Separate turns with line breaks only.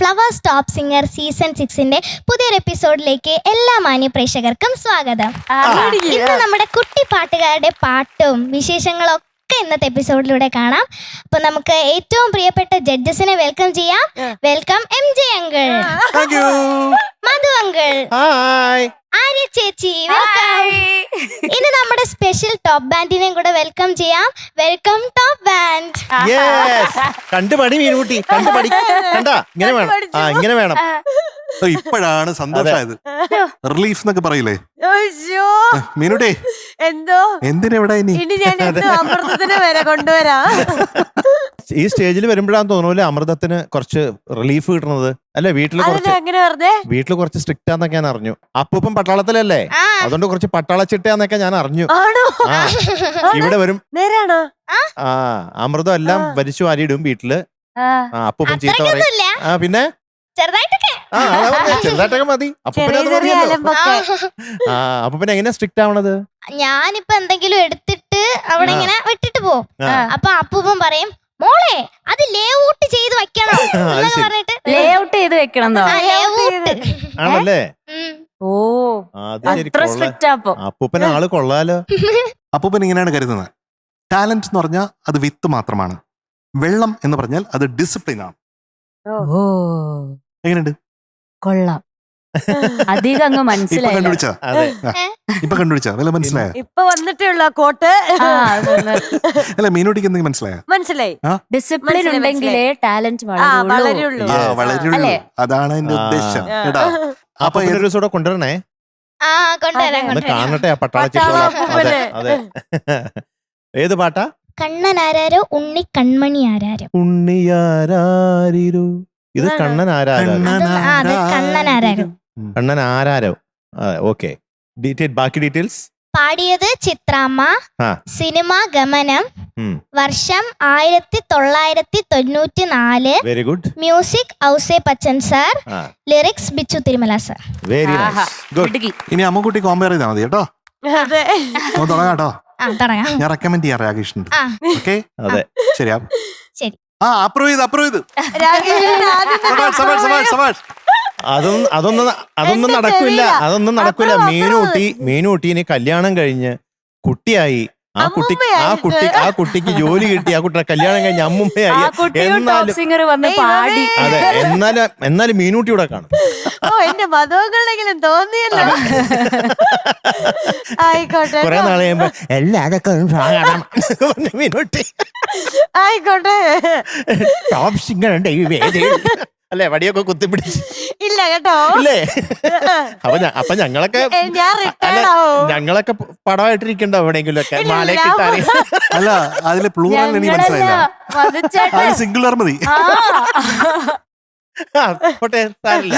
Flowers top singer season 6ന്റെ പുതിയൊരു എപ്പിസോഡിലേക്ക് എല്ലാ മാന്യ പ്രേക്ഷകർക്കും സ്വാഗതം. ഇന്ന് നമ്മുടെ കുട്ടി പാട്ടുകാരുടെ പാട്ടും വിശേഷങ്ങളൊക്കെ ഇന്നത്തെ എപ്പിസോഡിലൂടെ കാണാം. അപ്പൊ നമുക്ക് ഏറ്റവും പ്രിയപ്പെട്ട ജഡ്ജസിനെ വെൽക്കം ചെയ്യാം. വെൽക്കം MJ അങ്കിൾ, മധു അങ്കിൾ, ആര്യ ചേച്ചി, വെൽക്കം. ഇനി നമ്മുടെ സ്പെഷ്യൽ ടോപ്പ് ബാൻഡിനെയും കൂടെ വെൽക്കം ചെയ്യാം. Welcome top band.
കണ്ടുപടി മീൻകുട്ടി, കണ്ടുപടി. കണ്ടാ ഇങ്ങനെ വേണം, ഇങ്ങനെ വേണം.
ഇപ്പോഴാണ് സന്തോഷമായത്. റിലീഫ് എന്നൊക്കെ പറയില്ലേ മീനുട്ടി?
എന്തോ
എന്തിനെവിടെ ഇനി
ഞാൻ അമൃതത്തിന് വരെ കൊണ്ടുവരാം.
ഈ സ്റ്റേജിൽ വരുമ്പോഴാന്ന് തോന്നൂല്ലേ അമൃതത്തിന് കുറച്ച് റിലീഫ് കിട്ടുന്നത് അല്ലെ? വീട്ടില് കുറച്ച് സ്ട്രിക്റ്റ് ആന്നൊക്കെ ഞാൻ അറിഞ്ഞു. അപ്പൂപ്പൻ പട്ടാളത്തിലല്ലേ, അതുകൊണ്ട് കുറച്ച് പട്ടാള ചിട്ടയാന്നൊക്കെ ഞാൻ അറിഞ്ഞു. ഇവിടെ വരും
നേരാണോ?
അമൃതം എല്ലാം വലിച്ചു വാരിയിടും വീട്ടില്. അപ്പൂപ്പൻ ചീത്ത പറയും. പിന്നെ ചെറുതായിട്ടൊക്കെ മതി. അപ്പൂപ്പൻ എങ്ങനെ സ്ട്രിക്റ്റ് ആവണത്?
ഞാനിപ്പോ എന്തെങ്കിലും എടുത്തിട്ട് അവിടെ ഇങ്ങനെ വിട്ടിട്ട് പോവും. അപ്പൊ അപ്പൂപ്പൻ പറയും, മോളെ അത് ലേ ഔട്ട് ചെയ്ത് വെക്കണം പറഞ്ഞിട്ട്.
ലേ ഔട്ട് ചെയ്ത് വെക്കണം
ആണല്ലേ?
ഓ,
അപ്പൂപ്പൻ ആള് കൊള്ളാലോ.
അപ്പൂപ്പൻ ഇങ്ങനെയാണ് കരുതുന്നത്, ടാലന്റ് എന്ന് പറഞ്ഞാൽ അത് വിത്ത് മാത്രമാണ്, വെള്ളം എന്ന് പറഞ്ഞാൽ അത് ഡിസിപ്ലിൻ ആണ്. എങ്ങനെയുണ്ട്?
കൊള്ളാം. അധികം അങ്ങ് മനസ്സിലായി.
ഇപ്പൊ കണ്ടുപിടിച്ചാ വല്ല മനസ്സിലായോ?
ഇപ്പൊ വന്നിട്ടുള്ള കോട്ട്
അല്ല, മീനോട്ടിക്ക് എന്തെങ്കിലും
മനസ്സിലായി?
ഡിസിപ്ലിൻ ഉണ്ടെങ്കിലേ ടാലന്റ് വളരുള്ളൂ.
അതാണ് എന്റെ ഉദ്ദേശം.
അപ്പൊ ഒരു ദിവസം കൊണ്ടുവരണേ, കാണട്ടെ ആ പട്ടാളച്ചിട്ടുള്ള. അതെ. ഏത് പാട്ടാ?
കണ്ണനാരോ ഉണ്ണി കൺമണി ആരാരോ.
ഉണ്ണിയാരോ. ഇത് കണ്ണൻ ആരാരോ. കണ്ണൻ ആരാരോ. ഓക്കെ, ബാക്കി ഡീറ്റെയിൽസ്.
പാടിയത് ചിത്രാമ്മ. സിനിമ ഗമനം. വർഷം 1994.
Very good.
Music Ouseppachan sir. Lyrics Bichu Thirumala sir.
Very nice, good.
ഇനി അമ്മക്കുട്ടി കോമ്പയർ ചെയ്താൽ മതി കേട്ടോ. തുടങ്ങാട്ടോ. ഞാൻ റെക്കമെൻഡ് ചെയ്യാം രാകേഷിന്. ഓക്കെ,
അതെ,
ശരിയാ.
ശരി.
അപ്രൂവ് ചെയ്ത്.
അതൊന്നും നടക്കില്ല. മീനൂട്ടി ഇനി കല്യാണം കഴിഞ്ഞ് കുട്ടിയായി. ആ കുട്ടിക്ക് ജോലി കിട്ടി. ആ കുട്ടിയുടെ കല്യാണം കഴിഞ്ഞ് അമ്മുമ്മയായി. അതെ, എന്നാലും മീനൂട്ടി ഇവിടെ കാണും.
എന്റെ മതങ്ങളെങ്കിലും തോന്നിയല്ലോ. ആയിക്കോട്ടെ,
കുറെ നാളെ കഴിയുമ്പോ മീനൂട്ടി
ആയിക്കോട്ടെ.
ടോപ്പ് സിംഗർ ഉണ്ട് ഈ വേദി അല്ലെ? വടിയൊക്കെ കുത്തിപ്പിടിച്ച്
ഇല്ല കേട്ടോ.
ഇല്ലേ? അപ്പൊ ഞങ്ങളൊക്കെ പടമായിട്ടിരിക്കണ്ടോ എവിടെയെങ്കിലും ഒക്കെ? മാലയൊക്കെ
അല്ല, അതില് പ്ലൂറൽ എനിക്ക് മനസ്സിലായില്ല. സിംഗുലർ മതി.
പോട്ടെ, സാരില്ല.